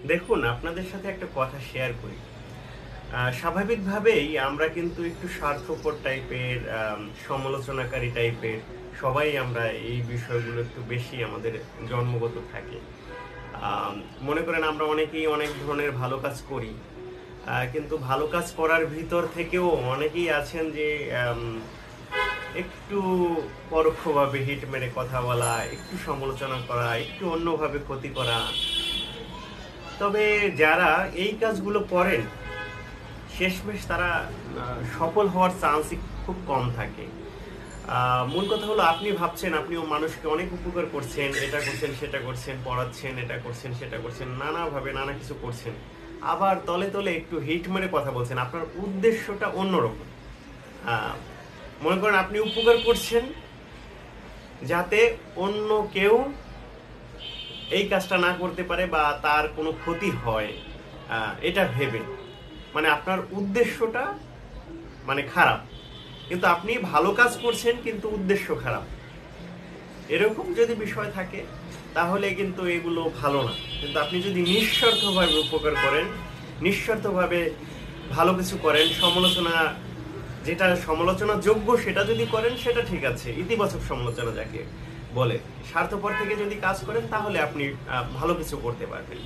দেখুন, আপনাদের সাথে একটা কথা শেয়ার করি। স্বাভাবিকভাবেই আমরা কিন্তু একটু স্বার্থপর টাইপের, সমালোচনাকারী টাইপের। সবাই আমরা এই বিষয়গুলো একটু বেশি আমাদের জন্মগত থাকে। আম মনে করেন আমরা অনেকেই অনেক ধরনের ভালো কাজ করি। কিন্তু ভালো কাজ করার ভিতর থেকেও অনেকেই আছেন যে আম একটু পরোক্ষভাবে হিট মেরে কথা বলা, একটু সমালোচনা করা, একটু অন্যভাবে ক্ষতি করা। তবে যারা এই কাজগুলো করেন শেষমেশ তারা সফল হওয়ার চান্সই খুব কম থাকে। মূল কথা হলো আপনি ভাবছেন আপনিও মানুষকে অনেক উপকার করছেন, এটা করছেন সেটা করছেন, পড়াচ্ছেন, এটা করছেন সেটা করছেন, নানাভাবে নানা কিছু করছেন। আবার তলে তলে একটু হিট মেরে কথা বলছেন, আপনার উদ্দেশ্যটা অন্যরকম। আহ, মনে করেন আপনি উপকার করছেন যাতে অন্য কেউ এই কাজটা না করতে পারে বা তার কোনো ক্ষতি হয়, এটা ভেবে। মানে আপনার উদ্দেশ্যটা খারাপ, কিন্তু আপনি ভালো কাজ করছেন কিন্তু উদ্দেশ্য খারাপ। এরকম যদি বিষয় থাকে তাহলে কিন্তু এগুলো ভালো না। কিন্তু আপনি যদি নিঃস্বার্থভাবে উপকার করেন, নিঃস্বার্থভাবে ভালো কিছু করেন, সমালোচনা যেটা সমালোচনার যোগ্য সেটা যদি করেন সেটা ঠিক আছে, ইতিবাচক সমালোচনা যাকে বলে। স্বার্থপর থেকে যদি কাজ করেন তাহলে আপনি ভালো কিছু করতে পারবেন।